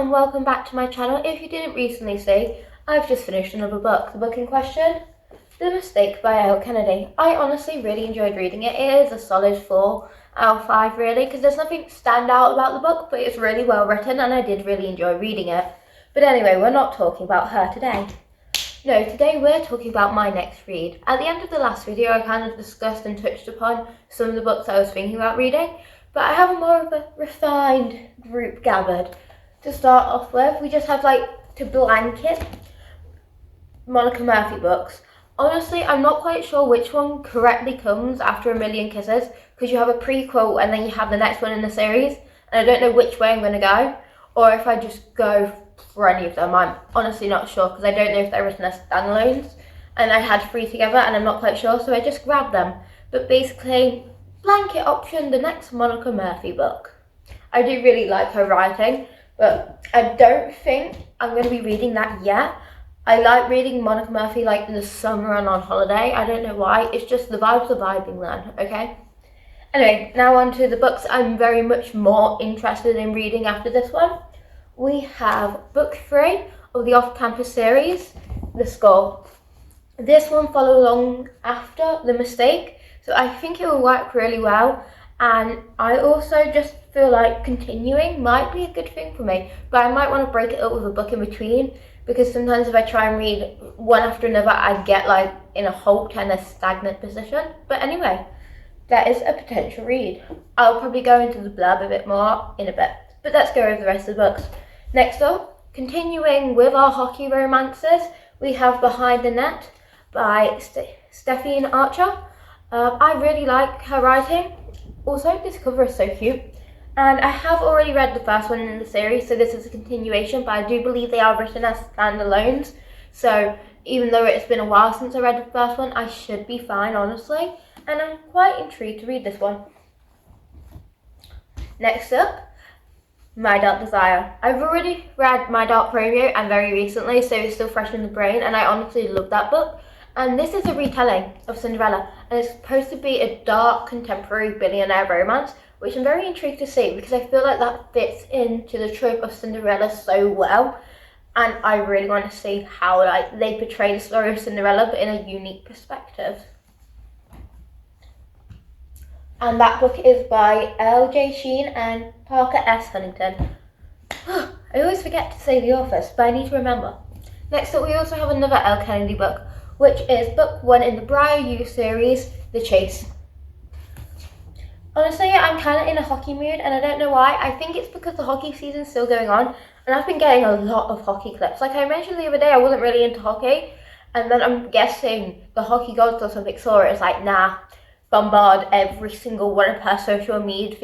and welcome back to my channel. If you didn't recently see, I've just finished another book. The book in question, The Mistake by Elle Kennedy. I honestly really enjoyed reading it. It is a solid 4 out of 5 really, because there's nothing stand out about the book, but it's really well written and I did really enjoy reading it. But anyway, we're not talking about her today. No, today we're talking about my next read. At the end of the last video, I kind of discussed and touched upon some of the books I was thinking about reading, but I have a more of a refined group gathered. To start off with, we just have to blanket Monica Murphy books. Honestly, I'm not quite sure which one correctly comes after A Million Kisses, because you have a prequel and then you have the next one in the series, and I don't know which way I'm going to go, or if I just go for any of them. I'm honestly not sure, because I don't know if they're written as standalones, and I had 3 together and I'm not quite sure, so I just grabbed them. But basically, blanket option, the next Monica Murphy book. I do really like her writing, but I don't think I'm going to be reading that yet. I like reading Monica Murphy in the summer and on holiday. I don't know why, it's just the vibes are vibing then, okay? Anyway, now on to the books I'm very much more interested in reading after this one. We have book 3 of the Off-Campus series, The Score. This one followed along after The Mistake, so I think it will work really well. And I also just feel like continuing might be a good thing for me, but I might want to break it up with a book in between, because sometimes if I try and read one after another, I get in a halt and a stagnant position. But anyway, that is a potential read. I'll probably go into the blurb a bit more in a bit, but let's go over the rest of the books. Next up, continuing with our hockey romances, we have Behind the Net by Stephanie Archer. I really like her writing. Also, this cover is so cute. And I have already read the first one in the series, so this is a continuation, but I do believe they are written as standalones. So even though it's been a while since I read the first one, I should be fine, honestly. And I'm quite intrigued to read this one. Next up, My Dark Desire. I've already read My Dark Romeo and very recently, so it's still fresh in the brain, and I honestly love that book. And this is a retelling of Cinderella, and it's supposed to be a dark contemporary billionaire romance, which I'm very intrigued to see, because I feel like that fits into the trope of Cinderella so well, and I really want to see how they portray the story of Cinderella but in a unique perspective. And that book is by L.J. Sheen and Parker S. Huntington. I always forget to say the authors, but I need to remember. Next up, we also have another Elle Kennedy book, which is book 1 in the Briar U series, The Chase. Honestly, I'm kind of in a hockey mood, and I don't know why. I think it's because the hockey season's still going on, and I've been getting a lot of hockey clips. Like I mentioned the other day, I wasn't really into hockey, and then I'm guessing the hockey gods or something saw it. It's nah, bombard every single one of her social media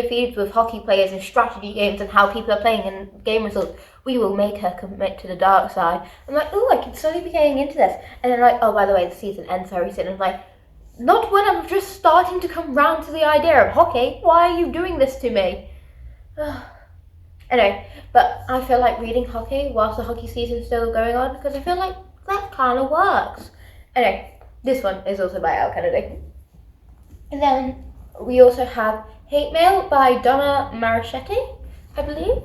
feeds with hockey players and strategy games and how people are playing and game results. We will make her commit to the dark side. I'm oh, I can slowly be getting into this. And then oh, by the way, the season ends very soon. I'm not when I'm just starting to come round to the idea of hockey. Why are you doing this to me? Anyway, but I feel like reading hockey whilst the hockey season's still going on, because I feel like that kind of works. Anyway, this one is also by Elle Kennedy. And then we also have Hate Mail by Donna Marichetti, I believe.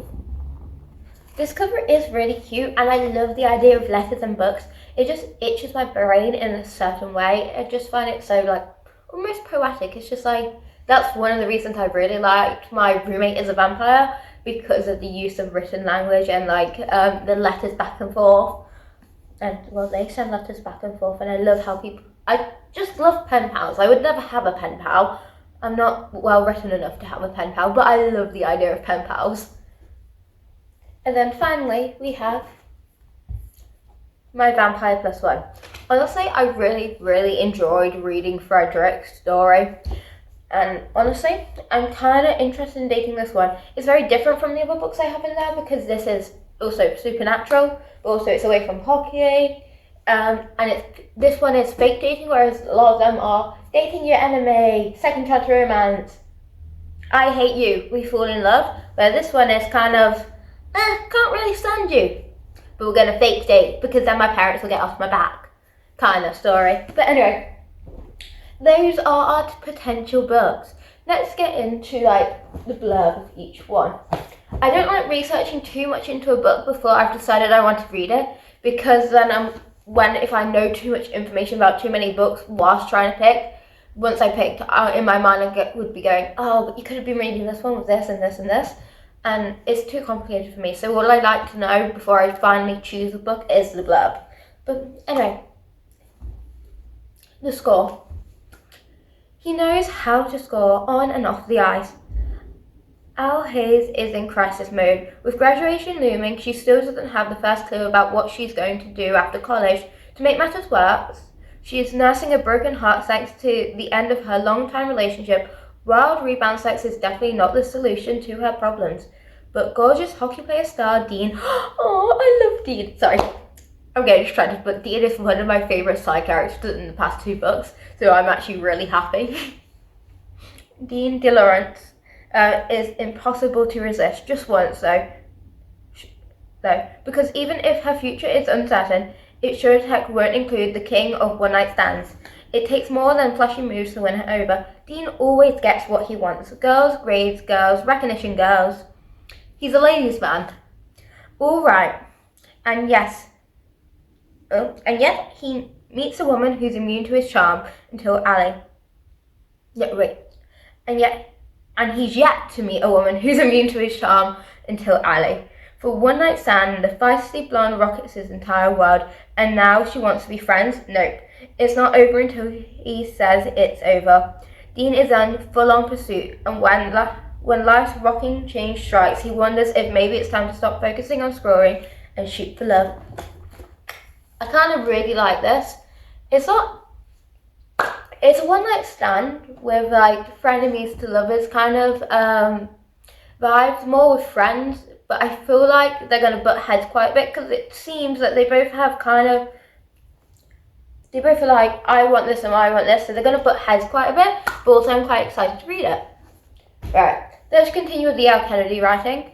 This cover is really cute, and I love the idea of letters and books. It just itches my brain in a certain way. I just find it so almost poetic. It's just that's one of the reasons I really liked My Roommate is a Vampire, because of the use of written language and the letters back and forth. And well, they send letters back and forth, and I love how I just love pen pals. I would never have a pen pal. I'm not well written enough to have a pen pal, but I love the idea of pen pals. And then finally, we have My Vampire Plus One. Honestly, I really, really enjoyed reading Frederick's story. And honestly, I'm kind of interested in dating this one. It's very different from the other books I have in there, because this is also supernatural, but also it's away from hockey. And this one is fake dating, whereas a lot of them are dating your enemy, second chance romance, I hate you, we fall in love. Where this one is kind of, can't really stand you, but we're going to fake date because then my parents will get off my back kind of story. But anyway, those are our potential books. Let's get into the blurb of each one. I don't like researching too much into a book before I've decided I want to read it, because then if I know too much information about too many books whilst trying to pick, once I picked, in my mind would be going, oh, but you could have been reading this one with this and this and this, and it's too complicated for me. So all I like to know before I finally choose a book is the blurb. But anyway, the score. He knows how to score on and off the ice. Al Hayes is in crisis mode. With graduation looming, she still doesn't have the first clue about what she's going to do after college. To make matters worse, she is nursing a broken heart thanks to the end of her long-time relationship. Wild rebound sex is definitely not the solution to her problems. But gorgeous hockey player star Dean... Oh, I love Dean. Sorry. I'm getting distracted, but Dean is one of my favourite side characters in the past 2 books, so I'm actually really happy. Dean DeLaurence is impossible to resist, just once though, because even if her future is uncertain, it sure as heck won't include the king of one-night stands. It takes more than flashy moves to win her over. Dean always gets what he wants. Girls, grades, girls, recognition, girls. He's a ladies' man. Alright, and yet he meets a woman who's immune to his charm until Ali. And he's yet to meet a woman who's immune to his charm until Ali. For one night stand, the feisty blonde rockets his entire world, and now she wants to be friends? Nope. It's not over until he says it's over. Dean is in full-on pursuit, and when life's rocking change strikes, he wonders if maybe it's time to stop focusing on scoring and shoot for love. I kind of really like this. It's a one-night stand with like frenemies to lovers kind of vibes, more with friends, but I feel like they're going to butt heads quite a bit because it seems that they both are like, I want this and I want this, so they're going to butt heads quite a bit, but also I'm quite excited to read it. Right, let's continue with the Al Kennedy writing.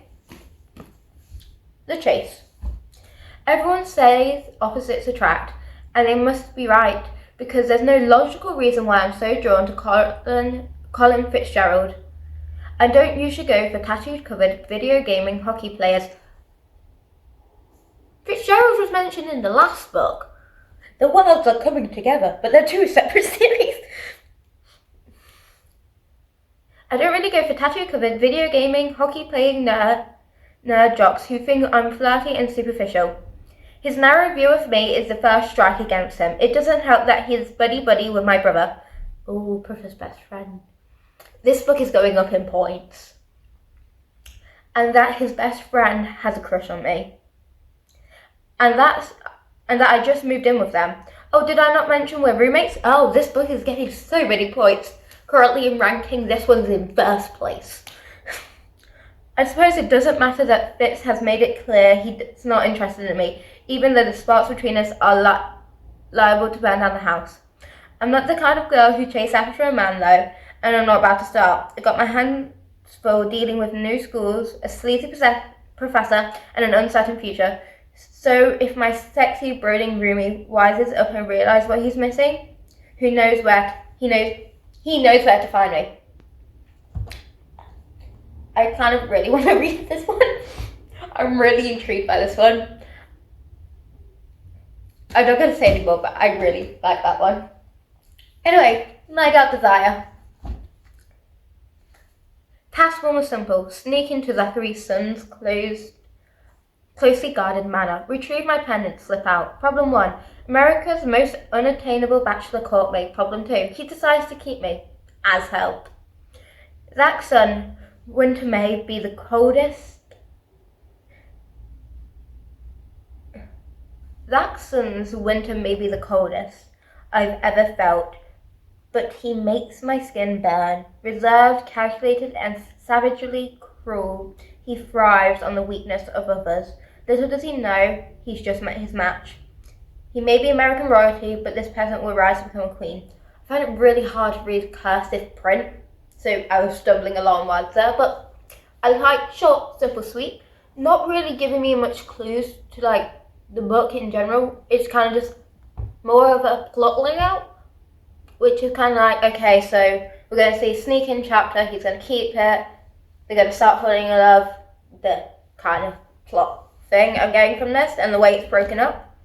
The chase. Everyone says opposites attract, and they must be right, because there's no logical reason why I'm so drawn to Colin Fitzgerald. I don't usually go for tattooed-covered video gaming hockey players. Fitzgerald was mentioned in the last book. The worlds are coming together, but they're 2 separate series. I don't really go for tattoo-covered video gaming hockey-playing nerd jocks who think I'm flirty and superficial. His narrow view of me is the first strike against him. It doesn't help that he's buddy-buddy with my brother. Oh, Brother's best friend. This book is going up in points. And that his best friend has a crush on me. And that I just moved in with them. Oh, did I not mention we're roommates? Oh, this book is getting so many points. Currently in ranking, this one's in first place. I suppose it doesn't matter that Fitz has made it clear he's not interested in me, even though the sparks between us are liable to burn down the house. I'm not the kind of girl who chases after a man though, and I'm not about to start. I got my hands full dealing with new schools, a sleazy professor, and an uncertain future. So if my sexy brooding roomie wises up and realizes what he's missing, he knows where to find me. I kind of really want to read this one. I'm really intrigued by this one. I'm not going to say anymore, but I really like that one. Anyway, Night Out Desire. Task 1 was simple. Sneak into Zachary's son's closely guarded manor. Retrieve my pendant, slip out. Problem 1. America's most unattainable bachelor courtmate. Problem 2. He decides to keep me. As help. Zach's son, winter may be the coldest. Zach's son's winter may be the coldest I've ever felt, but he makes my skin burn. Reserved, calculated, and savagely cruel, he thrives on the weakness of others. Little does he know, he's just met his match. He may be American royalty, but this peasant will rise to become a queen. I find it really hard to read cursive print, so I was stumbling along words there, but I like short, simple, sweet. Not really giving me much clues to like the book in general. It's kind of just more of a plot layout, which is kind of like, okay, so we're going to see sneak in chapter, he's going to keep it, they're going to start falling in love, the kind of plot thing I'm getting from this and the way it's broken up.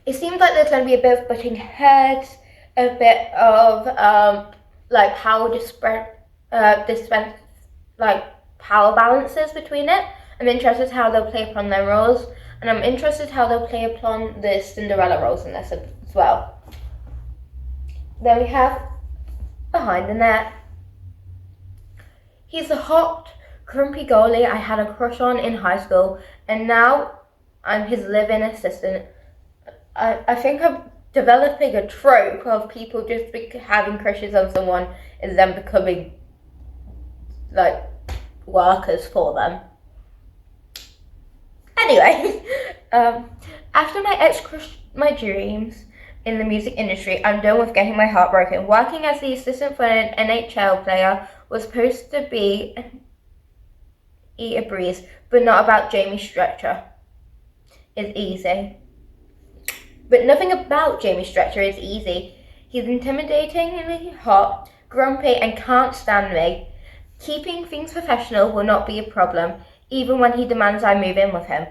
It seems like there's going to be a bit of butting heads, a bit of like power power balances between it. I'm interested how they'll play upon their roles, and I'm interested how they'll play upon the Cinderella roles in this as well. Then we have Behind the Net. He's the hot, grumpy goalie I had a crush on in high school, and now I'm his live-in assistant. I think I'm developing a trope of people just having crushes on someone and then becoming like workers for them. Anyway, after my ex crushed my dreams in the music industry, I'm done with getting my heart broken. Working as the assistant for an NHL player was supposed to be a breeze, but not about Jamie Stretcher. It's easy. But nothing about Jamie Stretcher is easy. He's intimidatingly hot, grumpy, and can't stand me. Keeping things professional will not be a problem, even when he demands I move in with him.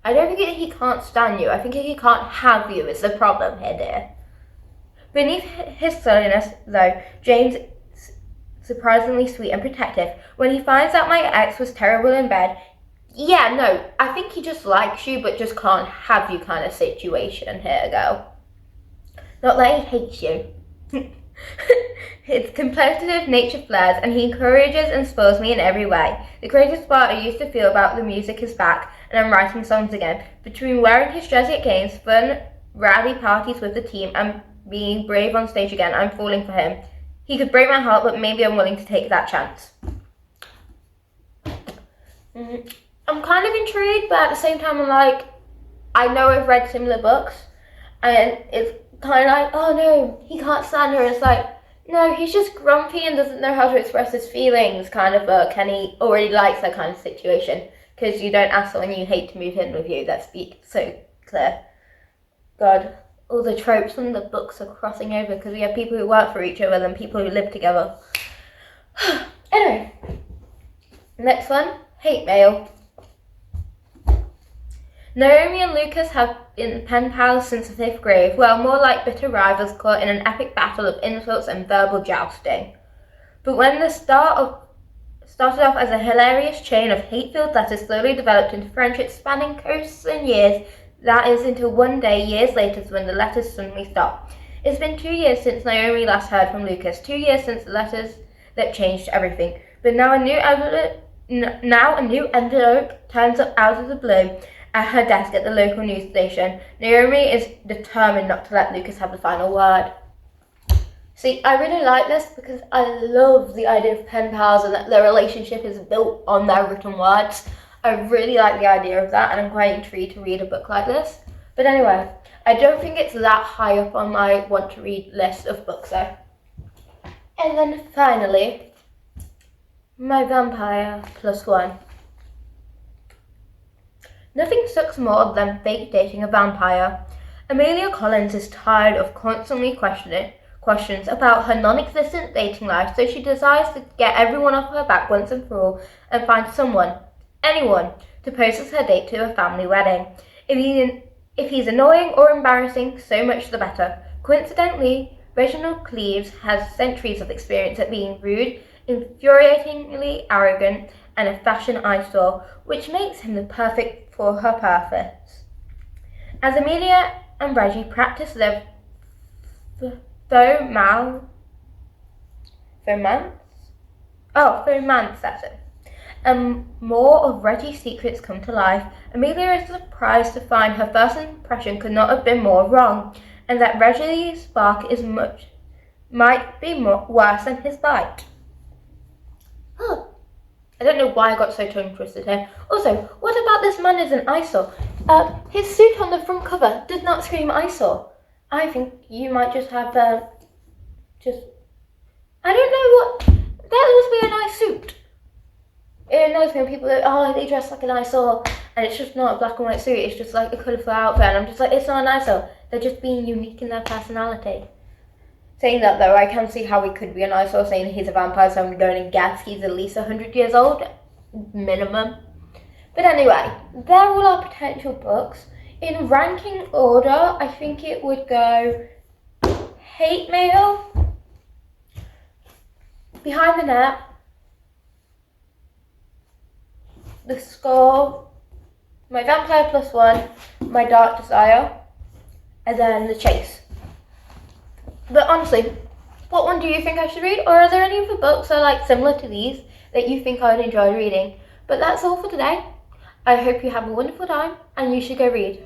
I don't think he can't stand you. I think he can't have you is the problem here, dear. Beneath his silliness, though, James is surprisingly sweet and protective. When he finds out my ex was terrible in bed, yeah, no, I think he just likes you but just can't have you kind of situation here, girl. Not that he hates you. His competitive nature flares, and he encourages and spoils me in every way. The greatest part I used to feel about the music is back, and I'm writing songs again. Between wearing his jersey at games, fun rally parties with the team, and being brave on stage again, I'm falling for him. He could break my heart, but maybe I'm willing to take that chance. I'm kind of intrigued, but at the same time I'm like, I know I've read similar books, and it's kind of like, oh no, he can't stand her. It's like, no, he's just grumpy and doesn't know how to express his feelings kind of book, and he already likes that kind of situation, because you don't ask someone you hate to move in with you. That's so clear. God, all the tropes from the books are crossing over, because we have people who work for each other and people who live together. Anyway, next one, hate mail. Naomi and Lucas have been pen pals since the 5th grade, well, more like bitter rivals caught in an epic battle of insults and verbal jousting. But when the started off as a hilarious chain of hate-filled letters slowly developed into friendships spanning coasts and years, that is until one day, years later, when the letters suddenly stopped. It's been 2 years since Naomi last heard from Lucas, 2 years since the letters that changed everything. But now a new envelope turns up out of the blue at her desk at the local news station. Naomi is determined not to let Lucas have the final word. See, I really like this because I love the idea of pen pals and that their relationship is built on their written words. I really like the idea of that, and I'm quite intrigued to read a book like this. But anyway, I don't think it's that high up on my want to read list of books though. And then finally, my vampire +1. Nothing sucks more than fake dating a vampire. Amelia Collins is tired of constantly questions about her non-existent dating life, so she decides to get everyone off her back once and for all and find someone, anyone, to pose as her date to a family wedding. If he's annoying or embarrassing, so much the better. Coincidentally, Reginald Cleves has centuries of experience at being rude, infuriatingly arrogant, and a fashion eyesore, which makes him the perfect for her purpose. As Amelia and Reggie practice their romance, that's it. And more of Reggie's secrets come to life. Amelia is surprised to find her first impression could not have been more wrong, and that Reggie's spark might be worse than his bite. I don't know why I got so tongue twisted here. Also, what about this man as an eyesore? His suit on the front cover did not scream eyesore. I think you might just have, I don't know what, that must be a nice suit. It annoys me when people go, they dress like an eyesore, and it's just not a black and white suit, it's just like a colourful outfit, and I'm just like, it's not an eyesore. They're just being unique in their personality. Saying that though, I can see how he could be an eyesore, saying he's a vampire, so I'm going to guess he's at least 100 years old. minimum. But anyway, they're all our potential books. In ranking order, I think it would go Hate Mail, Behind the Net, The Score, My Vampire Plus One, My Dark Desire, and then The Chase. But honestly, what one do you think I should read? Or are there any of the books that are like similar to these that you think I would enjoy reading? But that's all for today. I hope you have a wonderful time and you should go read.